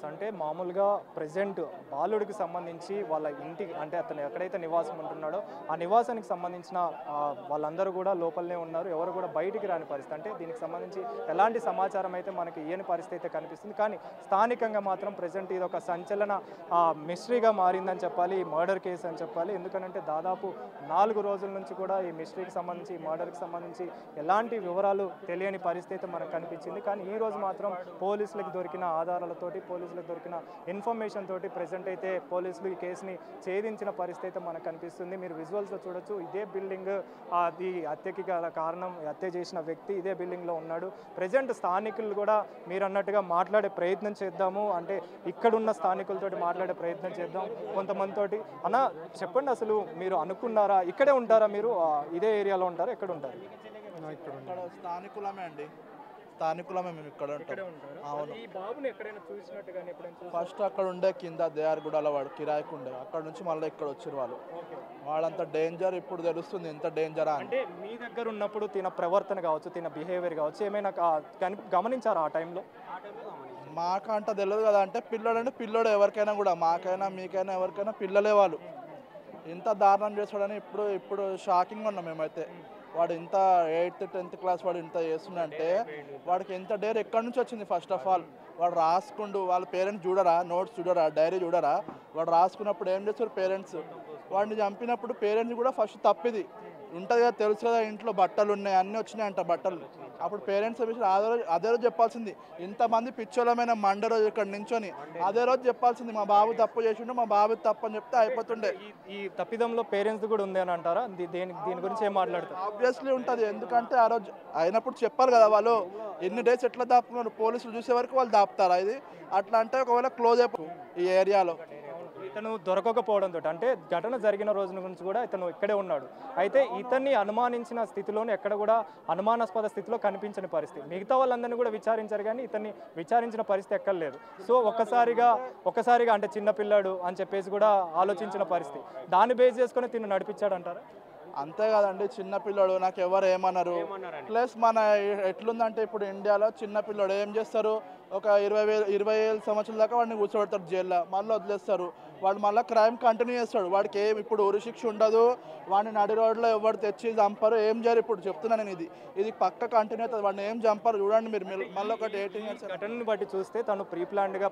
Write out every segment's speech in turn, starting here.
అంటే మామూలుగా ప్రెజెంట్ బాలుడికి సంబంధించి వాళ్ళ ఇంటికి అంటే అతను ఎక్కడైతే నివాసం ఉంటున్నాడో ఆ నివాసానికి సంబంధించిన వాళ్ళందరూ కూడా లోపలనే ఉన్నారు. ఎవరు కూడా బయటికి రాని పరిస్థితి. అంటే దీనికి సంబంధించి ఎలాంటి సమాచారం అయితే మనకి ఇయ్యని పరిస్థితి అయితే కనిపిస్తుంది. కానీ స్థానికంగా మాత్రం ప్రెజెంట్ ఇది ఒక సంచలన మిస్టరీగా మారిందని చెప్పాలి. ఈ మర్డర్ కేసు అని చెప్పాలి. ఎందుకంటే దాదాపు 4 రోజుల నుంచి కూడా ఈ మిస్టరీకి సంబంధించి ఈ మర్డర్కి సంబంధించి ఎలాంటి వివరాలు తెలియని పరిస్థితి మనకు కనిపించింది. కానీ ఈ రోజు మాత్రం పోలీసులకు దొరికిన ఆధారాలతోటి పోలీసులకు దొరికిన ఇన్ఫర్మేషన్ తోటి ప్రెజెంట్ అయితే పోలీసులు ఈ కేసుని ఛేదించిన పరిస్థితి మనకు కనిపిస్తుంది. మీరు విజువల్స్లో చూడొచ్చు. ఇదే బిల్డింగ్ అది హత్యకి గల కారణం హత్య చేసిన వ్యక్తి ఇదే బిల్డింగ్లో ఉన్నాడు. ప్రెజెంట్ స్థానికులు కూడా మీరు అన్నట్టుగా మాట్లాడే ప్రయత్నం చేద్దాము. అంటే ఇక్కడున్న స్థానికులతోటి మాట్లాడే ప్రయత్నం చేద్దాం. కొంతమందితోటి అన్న చెప్పండి, అసలు మీరు అనుకున్నారా ఇక్కడే ఉంటారా? మీరు ఇదే ఏరియాలో ఉంటారా? ఎక్కడ ఉంటారు? ఇక్కడ స్థానికులమే అండి, స్థానికులమే మేము ఇక్కడ ఉంటాం. అవును. ఈ బాబుని ఎక్కడైనా చూసినట్టుగానే ఎప్పుడైనా ఫస్ట్ అక్కడ ఉండే కింద దేయార్గూడలో వాడు కిరాయికి ఉండే, అక్కడ నుంచి మళ్ళీ ఇక్కడ వచ్చారు వాళ్ళు. వాళ్ళంత డేంజర్ ఇప్పుడు తెలుస్తుంది ఎంత డేంజరా అంటే మీ దగ్గర ఉన్నప్పుడు తిన ప్రవర్తన కావచ్చు, తిన బిహేవియర్ కావచ్చు, ఏమైనా గమనించారా ఆ టైంలో? మాకంట తెలియదు కదా. అంటే పిల్లడు అంటే పిల్లడు, ఎవరికైనా కూడా మాకైనా మీకైనా ఎవరికైనా పిల్లలే వాళ్ళు. ఇంత దారుణం చేస్తాడని ఇప్పుడు షాకింగ్గా ఉన్నాం మేమైతే. వాడు ఇంత 8th 10th క్లాస్ వాడు ఇంత చేస్తుండంటే వాడికి ఎంత డేర్ ఎక్కడి నుంచి వచ్చింది? ఫస్ట్ ఆఫ్ ఆల్ వాడు రాసుకుంటూ వాళ్ళ పేరెంట్స్ చూడరా, నోట్స్ చూడరా, డైరీ చూడరా? వాడు రాసుకున్నప్పుడు ఏం చేస్తారు పేరెంట్స్? వాడిని చంపినప్పుడు పేరెంట్స్ కూడా ఫస్ట్ తప్పిది ఉంటుంది కదా, తెలుసు కదా. ఇంట్లో బట్టలు ఉన్నాయి, అన్నీ వచ్చినాయి అంట బట్టలు. అప్పుడు పేరెంట్స్ అదే రోజు చెప్పాల్సింది. ఇంతమంది పిచ్చోళమైన మండ రోజు ఇక్కడ నించొని అదే రోజు చెప్పాల్సింది, మా బాబు తప్పు చేసిండు, మా బాబు తప్పు అని చెప్తే అయిపోతుండే. ఈ తప్పిదంలో పేరెంట్స్ కూడా ఉంది అని అంటారా? దీని గురించి ఏం మాట్లాడతారు? ఆబ్వియస్లీ ఉంటుంది. ఎందుకంటే ఆ రోజు అయినప్పుడు చెప్పాలి కదా వాళ్ళు. ఎన్ని డేస్ ఎట్లా దాపుతున్నారు పోలీసులు చూసే వరకు వాళ్ళు దాపుతారా ఇది? అట్లా అంటే ఒకవేళ క్లోజ్ అయిపో ఈ ఏరియాలో. ఇతను దొరకకపోవడంతో అంటే ఘటన జరిగిన రోజు నుంచి కూడా ఇతను ఇక్కడే ఉన్నాడు. అయితే ఇతన్ని అనుమానించిన స్థితిలోనే ఎక్కడ కూడా అనుమానాస్పద స్థితిలో కనిపించని పరిస్థితి. మిగతా వాళ్ళందరినీ కూడా విచారించారు కానీ ఇతన్ని విచారించిన పరిస్థితి ఎక్కడ లేదు. సో ఒక్కసారిగా అంటే చిన్నపిల్లాడు అని చెప్పేసి కూడా ఆలోచించిన పరిస్థితి. దాన్ని బేస్ చేసుకొని తిను నడిపించాడు అంటారా? అంతే కదండి, చిన్నపిల్లడు. నాకు ఎవరు ఏమన్నారు. ప్లస్ మన ఎట్లుందంటే ఇప్పుడు ఇండియాలో చిన్నపిల్లడు ఏం చేస్తారు, ఒక 20,000 సంవత్సరాల దాకా వాడిని కూర్చోబెడతారు జైల్లో, మళ్ళీ వదిలేస్తారు. వాడు మళ్ళీ క్రైమ్ కంటిన్యూ చేస్తాడు. వాడికి ఏం ఇప్పుడు ఉరిశిక్ష ఉండదు. వాడిని నడి రోడ్లో ఎవరు తెచ్చి చంపరు, ఏం చేయరు. ఇప్పుడు చెప్తున్నాను నేను, ఇది పక్క కంటిన్యూ అవుతుంది. వాడిని ఏం చంపరు. చూడండి మీరు మళ్ళీ ఒకటి 18 years ఘటనని బట్టి చూస్తే తను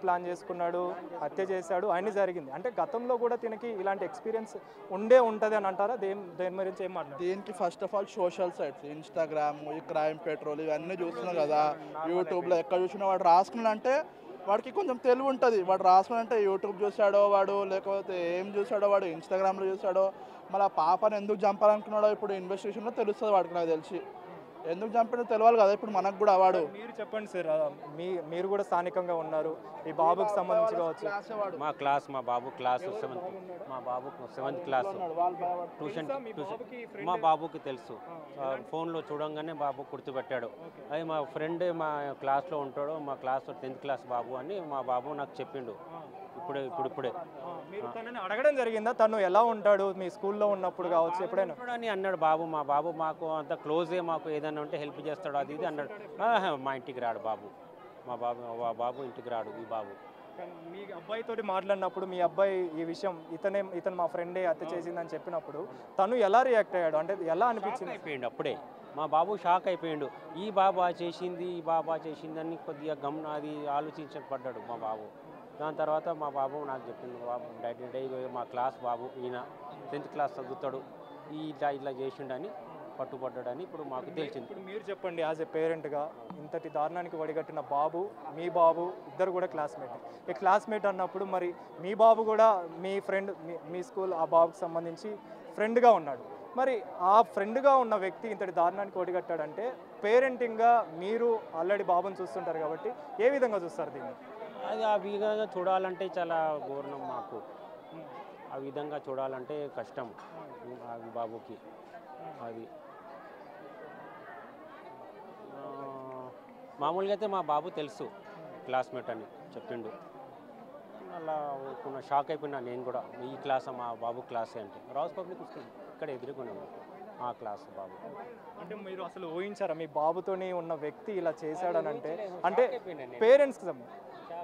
ప్లాన్ చేసుకున్నాడు, హత్య చేశాడు, అన్నీ జరిగింది. అంటే గతంలో కూడా తినకి ఇలాంటి ఎక్స్పీరియన్స్ ఉంటుంది అని అంటారా? దేని గురించి ఏం మాట్లాడారు? దీనికి first of all social sites, Instagram, ఈ క్రైమ్ పెట్రోల్ ఇవన్నీ చూస్తున్నాం కదా. యూట్యూబ్లో ఎక్కడ చూసినా వాడు రాసుకున్నాడంటే వాడికి కొంచెం తెలివి ఉంటుంది. వాడు రాసుకున్నంటే యూట్యూబ్ చూసాడో వాడు, లేకపోతే ఏం చూసాడో వాడు, ఇన్స్టాగ్రామ్లో చూసాడో. మళ్ళీ ఆ పాపను ఎందుకు చంపాలనుకున్నాడో ఇప్పుడు ఇన్వెస్టిగేషన్లో తెలుస్తుంది వాడికి. నాకు తెలిసి ఎందుకు చంపినో తెలియాలి కదా ఇప్పుడు మనకు కూడా. వాడు మీరు చెప్పండి సార్, మీరు కూడా స్థానికంగా ఉన్నారు. ఈ బాబుకి సంబంధించి కావచ్చు. మా బాబు క్లాస్ 7th, మా బాబుకు 7th క్లాస్ ట్యూషన్. మా బాబుకి తెలుసు, ఫోన్లో చూడంగానే బాబు గుర్తుపెట్టాడు. అది మా ఫ్రెండ్ మా క్లాస్లో ఉంటాడు, మా క్లాస్లో 10th క్లాస్ బాబు అని మా బాబు నాకు చెప్పిండు. ఇప్పుడే మీరు తనని అడగడం జరిగిందా, తను ఎలా ఉంటాడు మీ స్కూల్లో ఉన్నప్పుడు కావచ్చు ఎప్పుడైనా అని అన్నాడు. మా బాబు మాకు అంత క్లోజే, మాకు ఏదైనా ఉంటే హెల్ప్ చేస్తాడు అది ఇది అన్నాడు. మా ఇంటికి రాడు బాబు, మా బాబు ఇంటికి రాడు. ఈ బాబు మీ అబ్బాయితోటి మాట్లాడినప్పుడు మీ అబ్బాయి ఈ విషయం ఇతను మా ఫ్రెండే హత్య చేసిందని చెప్పినప్పుడు తను ఎలా రియాక్ట్ అయ్యాడు? అంటే ఎలా అనిపించింది? అయిపోయిండు అప్పుడే మా బాబు, షాక్ అయిపోయిండు. ఈ బాబా చేసింది అని కొద్దిగా అది ఆలోచించబడ్డాడు మా బాబు. దాని తర్వాత మా బాబు నాకు చెప్పిండు, బాబు డాడీ మా క్లాస్ బాబు, ఈయన 10th క్లాస్ చదువుతాడు, ఇట్లా చేసిండని పట్టుబడ్డాడని ఇప్పుడు మాకు తెలిసింది. ఇప్పుడు మీరు చెప్పండి, యాజ్ ఎ పేరెంట్గా ఇంతటి దారుణానికి వడిగట్టిన బాబు, మీ బాబు ఇద్దరు కూడా క్లాస్మేట్. ఈ క్లాస్మేట్ అన్నప్పుడు మరి మీ బాబు కూడా మీ ఫ్రెండ్, మీ స్కూల్ ఆ బాబుకి సంబంధించి ఫ్రెండ్గా ఉన్నాడు. మరి ఆ ఫ్రెండ్గా ఉన్న వ్యక్తి ఇంతటి దారుణానికి ఒడిగట్టాడంటే పేరెంటింగ్గా మీరు ఆల్రెడీ బాబుని చూస్తుంటారు కాబట్టి ఏ విధంగా చూస్తారు దీన్ని? అది ఆ విధంగా చూడాలంటే చాలా ఘోరం మాకు. ఆ విధంగా చూడాలంటే కష్టం ఆ బాబుకి. అది మామూలుగా అయితే మా బాబు తెలుసు, క్లాస్మేట్ అని చెప్పిండు. అలా కొన్ని షాక్ అయిపోయినా నేను కూడా. ఈ క్లాస్ మా బాబు క్లాసే అంటే రాజ్ పబ్లిక్ స్కూల్ ఇక్కడ ఎదుర్కొన్నాము ఆ క్లాస్ బాబు. అంటే మీరు అసలు ఊహించారా మీ బాబుతోని ఉన్న వ్యక్తి ఇలా చేశాడని? అంటే పేరెంట్స్కి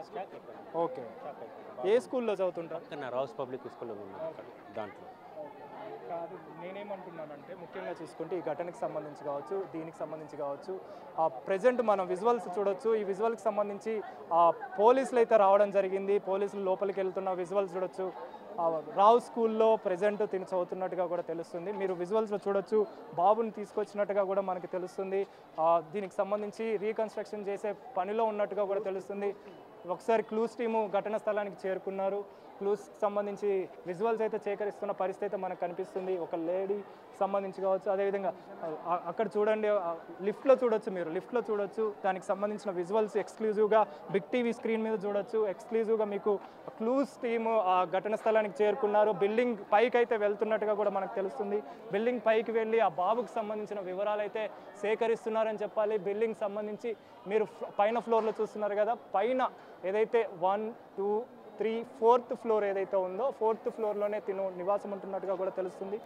షాక్ అయిపోయాను. ఓకే. షాక్ అయిపోయాను. ఏ స్కూల్లో చదువుతుంటారు? పక్కన రావుస్ పబ్లిక్ స్కూల్లో ఉన్నాను అక్కడ దాంట్లో. కాదు, నేనేమంటున్నానంటే ముఖ్యంగా చూసుకుంటే ఈ ఘటనకి సంబంధించి కావచ్చు, దీనికి సంబంధించి కావచ్చు, ప్రజెంట్ మనం విజువల్స్ చూడొచ్చు. ఈ విజువల్కి సంబంధించి పోలీసులు అయితే రావడం జరిగింది. పోలీసులు లోపలికి వెళ్తున్న విజువల్స్ చూడొచ్చు. రావు స్కూల్లో ప్రజెంట్ తిని చదువుతున్నట్టుగా కూడా తెలుస్తుంది. మీరు విజువల్స్లో చూడొచ్చు, బాబుని తీసుకొచ్చినట్టుగా కూడా మనకి తెలుస్తుంది. దీనికి సంబంధించి రీకన్స్ట్రక్షన్ చేసే పనిలో ఉన్నట్టుగా కూడా తెలుస్తుంది. ఒకసారి క్లూస్ టీము ఘటన స్థలానికి చేరుకున్నారు. క్లూస్కి సంబంధించి విజువల్స్ అయితే సేకరిస్తున్న పరిస్థితి అయితే మనకు కనిపిస్తుంది. ఒక లేడీ సంబంధించి కావచ్చు, అదేవిధంగా అక్కడ చూడండి, లిఫ్ట్లో చూడొచ్చు, మీరు లిఫ్ట్లో చూడొచ్చు. దానికి సంబంధించిన విజువల్స్ ఎక్స్క్లూజివ్గా బిగ్ టీవీ స్క్రీన్ మీద చూడొచ్చు. ఎక్స్క్లూజివ్గా మీకు క్లూస్ టీము ఆ ఘటన స్థలానికి చేరుకున్నారు. బిల్డింగ్ పైకి అయితే వెళ్తున్నట్టుగా కూడా మనకు తెలుస్తుంది. బిల్డింగ్ పైకి వెళ్ళి ఆ బాబుకి సంబంధించిన వివరాలు అయితే సేకరిస్తున్నారని చెప్పాలి. బిల్డింగ్ సంబంధించి మీరు పైన ఫ్లోర్లో చూస్తున్నారు కదా, పైన ఏదైతే 1, 2, 3, 4th ఫ్లోర్ ఏదైతే ఉందో 4th ఫ్లోర్లోనే తిను నివాసం ఉంటున్నట్టుగా కూడా తెలుస్తుంది.